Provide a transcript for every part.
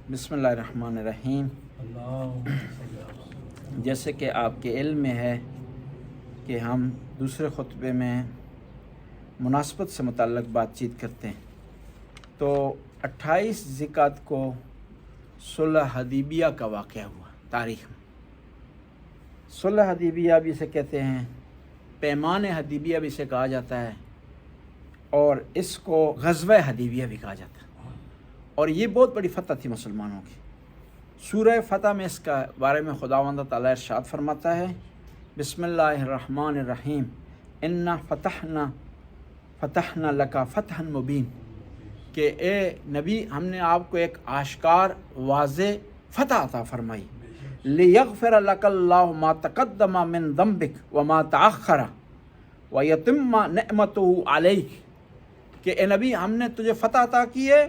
بسم اللہ الرحمن الرحیم۔ جیسے کہ آپ کے علم میں ہے کہ ہم دوسرے خطبے میں مناسبت سے متعلق بات چیت کرتے ہیں، تو 28 ذی-القعدہ کو صلح حدیبیہ کا واقعہ ہوا تاریخ میں۔ صلح حدیبیہ بھی اسے کہتے ہیں، پیمان حدیبیہ بھی اسے کہا جاتا ہے، اور اس کو غزوہ حدیبیہ بھی کہا جاتا ہے، اور یہ بہت بڑی فتح تھی مسلمانوں کی۔ سورہ فتح میں اس کا بارے میں خداوند تعالیٰ ارشاد فرماتا ہے، بسم اللہ الرحمن الرحیم، انا فتحنا لک فتحا مبین، کہ اے نبی ہم نے آپ کو ایک آشکار واضح فتح عطا فرمائی، لیغفر لک اللہ ما تقدم من ذنبک وما تأخر ویتم نعمتہ علیک، کہ اے نبی ہم نے تجھے فتح عطا کی ہے،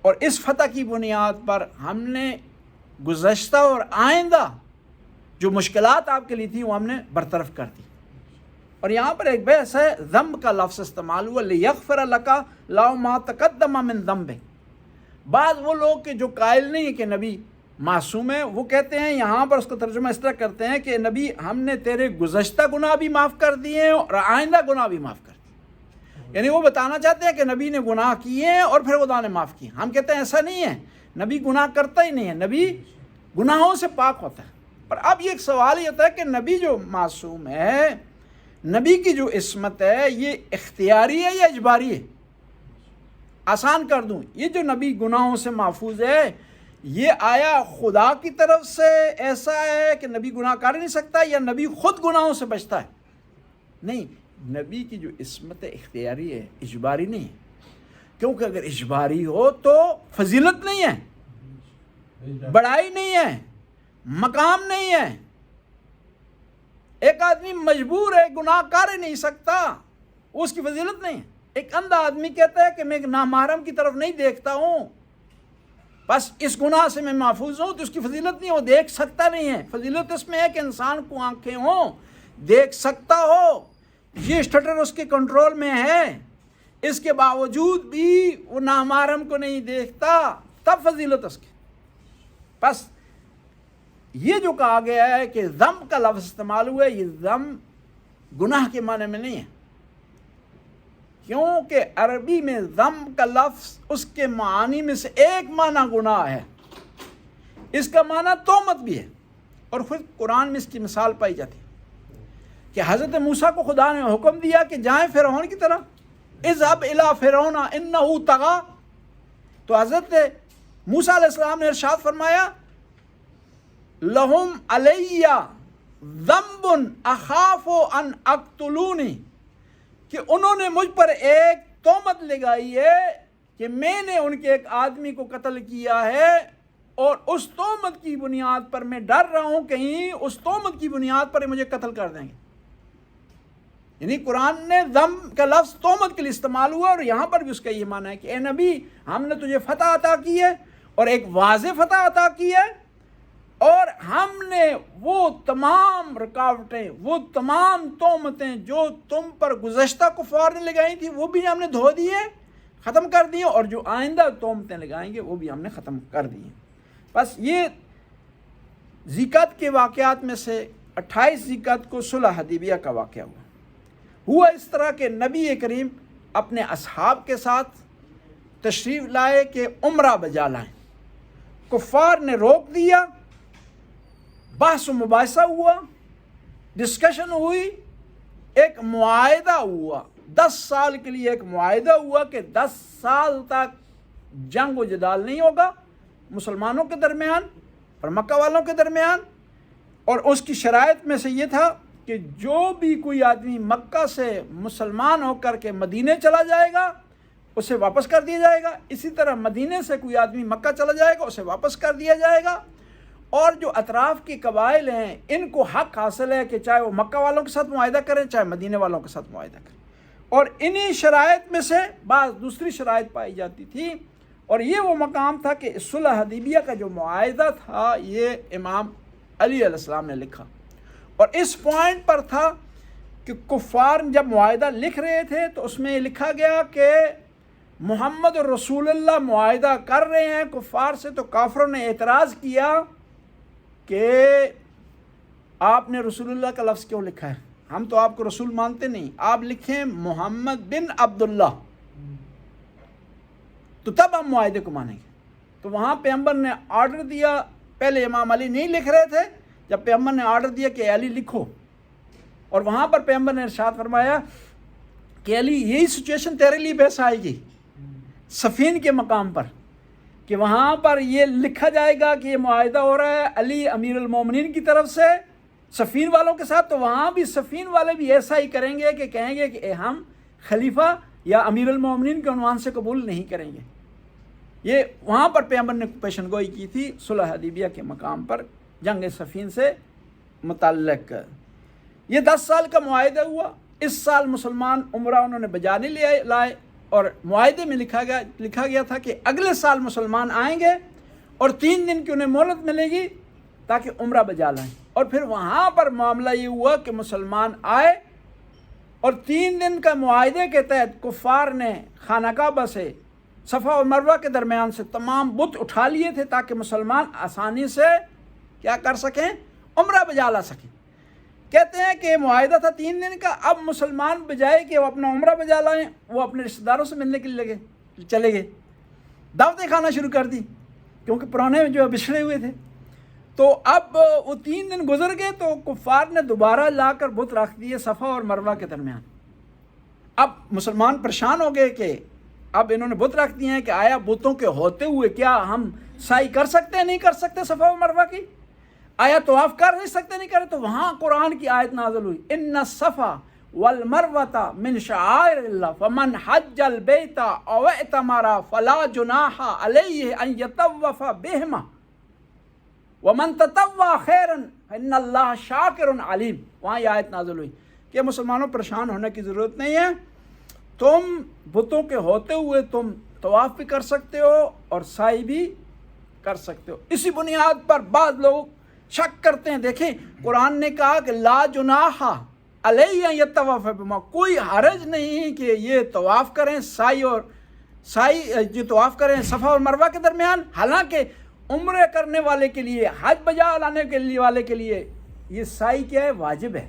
اور اس فتح کی بنیاد پر ہم نے گزشتہ اور آئندہ جو مشکلات آپ کے لیے تھیں وہ ہم نے برطرف کر دی۔ اور یہاں پر ایک بحث ہے، ذنب کا لفظ استعمال ہوا، لیغفر لک اللہ ما تقدم من ذنبک۔ بعض وہ لوگ کہ جو قائل نہیں ہیں کہ نبی معصوم ہے، وہ کہتے ہیں، یہاں پر اس کا ترجمہ اس طرح کرتے ہیں کہ نبی ہم نے تیرے گزشتہ گناہ بھی معاف کر دیے ہیں اور آئندہ گناہ بھی معاف کر دیے۔ یعنی وہ بتانا چاہتے ہیں کہ نبی نے گناہ کیے ہیں اور پھر خدا نے معاف کیے۔ ہم کہتے ہیں ایسا نہیں ہے، نبی گناہ کرتا ہی نہیں ہے، نبی گناہوں سے پاک ہوتا ہے۔ پر اب یہ ایک سوال یہ ہوتا ہے کہ نبی جو معصوم ہے، نبی کی جو عصمت ہے، یہ اختیاری ہے یا اجباری ہے؟ آسان کر دوں، یہ جو نبی گناہوں سے محفوظ ہے، یہ آیا خدا کی طرف سے ایسا ہے کہ نبی گناہ کر نہیں سکتا، یا نبی خود گناہوں سے بچتا ہے؟ نہیں، نبی کی جو عصمت اختیاری ہے، اجباری نہیں ہے، کیونکہ اگر اجباری ہو تو فضیلت نہیں ہے، بڑائی نہیں ہے، مقام نہیں ہے۔ ایک آدمی مجبور ہے، گناہ کر ہی نہیں سکتا، اس کی فضیلت نہیں ہے۔ ایک اندھا آدمی کہتا ہے کہ میں ایک نامحرم کی طرف نہیں دیکھتا ہوں، بس اس گناہ سے میں محفوظ ہوں، تو اس کی فضیلت نہیں، وہ دیکھ سکتا نہیں ہے۔ فضیلت اس میں ہے کہ انسان کو آنکھیں ہوں، دیکھ سکتا ہو، یہ سٹر اس کے کنٹرول میں ہے، اس کے باوجود بھی وہ نامحرم کو نہیں دیکھتا، تب فضیلت اس کی۔ بس یہ جو کہا گیا ہے کہ ذنب کا لفظ استعمال ہوا ہے، یہ ذنب گناہ کے معنی میں نہیں ہے، کیونکہ عربی میں ذنب کا لفظ اس کے معنی میں سے ایک معنی گناہ ہے، اس کا معنی تہمت بھی ہے، اور پھر قرآن میں اس کی مثال پائی جاتی ہے کہ حضرت موسیٰ کو خدا نے حکم دیا کہ جائیں فرعون کی طرف، اذهب الی فرعون انہ طغی، تو حضرت موسیٰ علیہ السلام نے ارشاد فرمایا، لہم علی ذنب اخاف ان اقتلونی، کہ انہوں نے مجھ پر ایک تہمت لگائی ہے کہ میں نے ان کے ایک آدمی کو قتل کیا ہے، اور اس تہمت کی بنیاد پر میں ڈر رہا ہوں کہیں اس تہمت کی بنیاد پر مجھے قتل کر دیں گے۔ یعنی قرآن نے ذنب کا لفظ تہمت کے لیے استعمال ہوا، اور یہاں پر بھی اس کا یہ معنی ہے کہ اے نبی ہم نے تجھے فتح عطا کی ہے، اور ایک واضح فتح عطا کی ہے، اور ہم نے وہ تمام رکاوٹیں، وہ تمام تہمتیں جو تم پر گزشتہ کفار نے لگائی تھی، وہ بھی ہم نے دھو دی ہیں، ختم کر دی ہیں، اور جو آئندہ تہمتیں لگائیں گے وہ بھی ہم نے ختم کر دی ہیں۔ بس یہ ذی-القعدہ کے واقعات میں سے 28 ذی-القعدہ کو صلح حدیبیہ کا واقعہ ہوا اس طرح کہ نبی کریم اپنے اصحاب کے ساتھ تشریف لائے کہ عمرہ بجا لائیں، کفار نے روک دیا، بحث و مباحثہ ہوا، ڈسکشن ہوئی، ایک معاہدہ ہوا، 10 سال کے لیے ایک معاہدہ ہوا کہ 10 سال تک جنگ و جدال نہیں ہوگا مسلمانوں کے درمیان اور مکہ والوں کے درمیان، اور اس کی شرائط میں سے یہ تھا کہ جو بھی کوئی آدمی مکہ سے مسلمان ہو کر کے مدینے چلا جائے گا اسے واپس کر دیا جائے گا، اسی طرح مدینے سے کوئی آدمی مکہ چلا جائے گا اسے واپس کر دیا جائے گا، اور جو اطراف کی قبائل ہیں ان کو حق حاصل ہے کہ چاہے وہ مکہ والوں کے ساتھ معاہدہ کریں چاہے مدینے والوں کے ساتھ معاہدہ کریں۔ اور انہی شرائط میں سے بعض دوسری شرائط پائی جاتی تھی، اور یہ وہ مقام تھا کہ صلح حدیبیہ کا جو معاہدہ تھا یہ امام علی علیہ السلام نے لکھا، اور اس پوائنٹ پر تھا کہ کفار جب معاہدہ لکھ رہے تھے تو اس میں لکھا گیا کہ محمد رسول اللہ معاہدہ کر رہے ہیں کفار سے، تو کافروں نے اعتراض کیا کہ آپ نے رسول اللہ کا لفظ کیوں لکھا ہے؟ ہم تو آپ کو رسول مانتے نہیں، آپ لکھیں محمد بن عبداللہ، تو تب ہم معاہدے کو مانیں گے۔ تو وہاں پیغمبر نے آرڈر دیا، پہلے امام علی نہیں لکھ رہے تھے، جب پیغمبر نے آرڈر دیا کہ علی لکھو، اور وہاں پر پیغمبر نے ارشاد فرمایا کہ علی یہی سچویشن تیرے لیے پیش آئے گی صفین کے مقام پر، کہ وہاں پر یہ لکھا جائے گا کہ یہ معاہدہ ہو رہا ہے علی امیر المومنین کی طرف سے صفین والوں کے ساتھ، تو وہاں بھی صفین والے بھی ایسا ہی کریں گے کہ کہیں گے کہ ہم خلیفہ یا امیر المومنین کے عنوان سے قبول نہیں کریں گے۔ یہ وہاں پر پیغمبر نے پیشن گوئی کی تھی صلح حدیبیہ کے مقام پر جنگ صفین سے متعلق۔ یہ 10 سال کا معاہدہ ہوا۔ اس سال مسلمان عمرہ انہوں نے بجا نہیں لائے، اور معاہدے میں لکھا گیا تھا کہ اگلے سال مسلمان آئیں گے اور 3 دن کی انہیں مہلت ملے گی تاکہ عمرہ بجا لائیں۔ اور پھر وہاں پر معاملہ یہ ہوا کہ مسلمان آئے، اور 3 دن کا معاہدے کے تحت کفار نے خانہ کعبہ سے صفا اور مروہ کے درمیان سے تمام بت اٹھا لیے تھے تاکہ مسلمان آسانی سے کیا کر سکیں؟ عمرہ بجا لا سکیں۔ کہتے ہیں کہ معاہدہ تھا 3 دن کا، اب مسلمان بجائے کہ وہ اپنا عمرہ بجا لائیں، وہ اپنے رشتہ داروں سے ملنے کے لیے چلے گئے، دعوتیں کھانا شروع کر دی، کیونکہ پرانے جو بچھڑے ہوئے تھے۔ تو اب وہ 3 دن گزر گئے تو کفار نے دوبارہ لا کر بت رکھ دیے صفا اور مروہ کے درمیان۔ اب مسلمان پریشان ہو گئے کہ اب انہوں نے بت رکھ دیے ہیں کہ آیا بتوں کے ہوتے ہوئے کیا ہم سعی کر سکتے ہیں؟ نہیں کر سکتے صفا و مروہ کی؟ آیا طواف کر نہیں سکتے؟ نہیں کرے؟ تو وہاں قرآن کی آیت نازل ہوئی، ان الصفا والمروۃ من شعائر اللہ فمن حج البیت او اعتمر فلا جناح علیہ ان یطوف بہما ومن تطوع خیرا فان اللہ شاکر علیم۔ وہاں یہ آیت نازل ہوئی کہ مسلمانوں پریشان ہونے کی ضرورت نہیں ہے، تم بتوں کے ہوتے ہوئے تم طواف بھی کر سکتے ہو اور سعی بھی کر سکتے ہو۔ اسی بنیاد پر بعض لوگ شک کرتے ہیں، دیکھیں قرآن نے کہا کہ لا جناح علیہ ان یطوف بہما، کوئی حرج نہیں کہ یہ طواف کریں جو طواف کریں صفا اور مروہ کے درمیان، حالانکہ عمرے کرنے والے کے لیے، حج بجا لانے کے لیے والے کے لیے یہ سعی کیا ہے؟ واجب ہے۔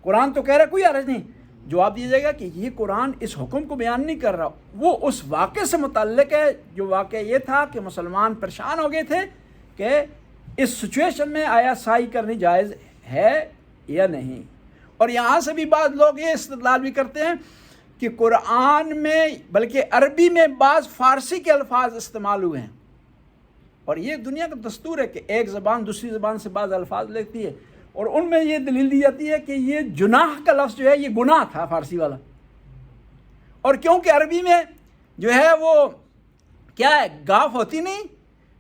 قرآن تو کہہ رہا ہے کوئی حرج نہیں۔ جواب دیا جائے گا کہ یہ قرآن اس حکم کو بیان نہیں کر رہا، وہ اس واقعے سے متعلق ہے جو واقعہ یہ تھا کہ مسلمان پریشان ہو گئے تھے کہ اس سچویشن میں آیا سعی کرنی جائز ہے یا نہیں۔ اور یہاں سے بھی بعض لوگ یہ استدلال بھی کرتے ہیں کہ قرآن میں بلکہ عربی میں بعض فارسی کے الفاظ استعمال ہوئے ہیں، اور یہ دنیا کا دستور ہے کہ ایک زبان دوسری زبان سے بعض الفاظ لیتی ہے، اور ان میں یہ دلیل دی جاتی ہے کہ یہ جناح کا لفظ جو ہے یہ گناہ تھا فارسی والا، اور کیونکہ عربی میں جو ہے وہ کیا ہے گاف ہوتی نہیں،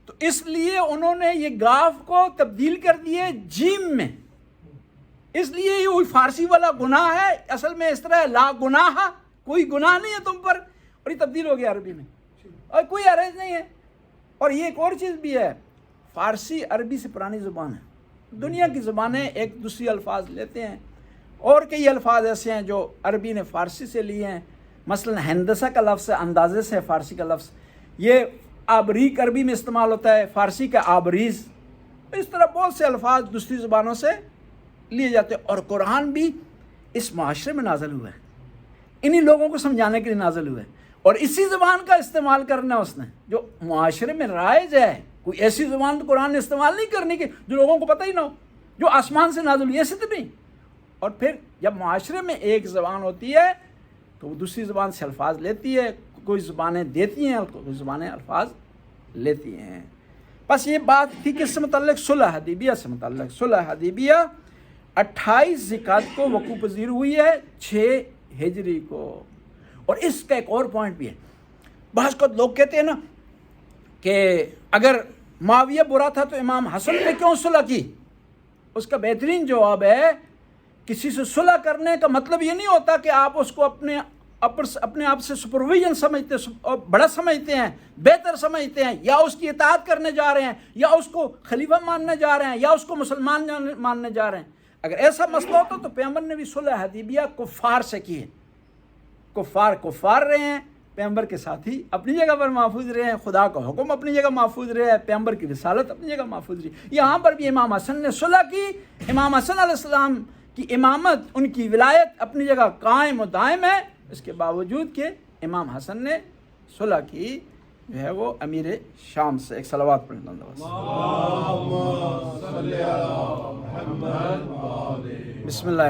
تو اس لیے انہوں نے یہ گاف کو تبدیل کر دیے جیم میں، اس لیے یہ فارسی والا گناہ ہے، اصل میں اس طرح ہے لا گناہ، کوئی گناہ نہیں ہے تم پر، اور یہ تبدیل ہو گیا عربی میں، اور کوئی حرج نہیں ہے۔ اور یہ ایک اور چیز بھی ہے، فارسی عربی سے پرانی زبان ہے، دنیا کی زبانیں ایک دوسری الفاظ لیتے ہیں، اور کئی الفاظ ایسے ہیں جو عربی نے فارسی سے لیے ہیں، مثلا ہندسہ کا لفظ ہے، اندازے سے فارسی کا لفظ، یہ آبریک عربی میں استعمال ہوتا ہے، فارسی کا آبریز، اس طرح بہت سے الفاظ دوسری زبانوں سے لیے جاتے ہیں۔ اور قرآن بھی اس معاشرے میں نازل ہوا ہے، انہی لوگوں کو سمجھانے کے لیے نازل ہوا ہے، اور اسی زبان کا استعمال کرنا اس نے جو معاشرے میں رائج ہے۔ کوئی ایسی زبان تو قرآن نے استعمال نہیں کرنی کہ جو لوگوں کو پتہ ہی نہ ہو، جو آسمان سے نازل ہوئی، ایسے تو نہیں۔ اور پھر جب معاشرے میں ایک زبان ہوتی ہے تو وہ دوسری زبان سے الفاظ لیتی ہے، کوئی زبانیں دیتی ہیں اور کوئی زبانیں الفاظ لیتی ہیں۔ بس یہ بات تھی کس سے متعلق؟ صلح حدیبیہ سے متعلق۔ صلح حدیبیہ 28 ذوالقعدہ کو وقوع پذیر ہوئی ہے، 6 ہجری کو۔ اور اس کا ایک اور پوائنٹ بھی ہے، بعض کو لوگ کہتے ہیں نا کہ اگر معاویہ برا تھا تو امام حسن نے کیوں صلح کی؟ اس کا بہترین جواب ہے، کسی سے صلح کرنے کا مطلب یہ نہیں ہوتا کہ آپ اس کو اپنے آپ سے سپرویژن سمجھتے بڑا سمجھتے ہیں، بہتر سمجھتے ہیں، یا اس کی اطاعت کرنے جا رہے ہیں، یا اس کو خلیفہ ماننے جا رہے ہیں، یا اس کو مسلمان ماننے جا رہے ہیں۔ اگر ایسا مسئلہ ہوتا تو پیغمبر نے بھی صلح حدیبیہ کفار سے کی ہے۔ کفار رہے ہیں، پیغمبر کے ساتھی اپنی جگہ پر محفوظ رہے ہیں، خدا کا حکم اپنی جگہ محفوظ رہے، پیغمبر کی رسالت اپنی جگہ محفوظ رہی۔ یہاں پر بھی امام حسن نے صلح کی، امام حسن علیہ السلام کی امامت، ان کی ولایت اپنی جگہ قائم و دائم ہے، اس کے باوجود کہ امام حسن نے صلح کی جو ہے وہ امیر شام سے۔ ایک صلوات پڑھیں اللہ۔ بسم اللہ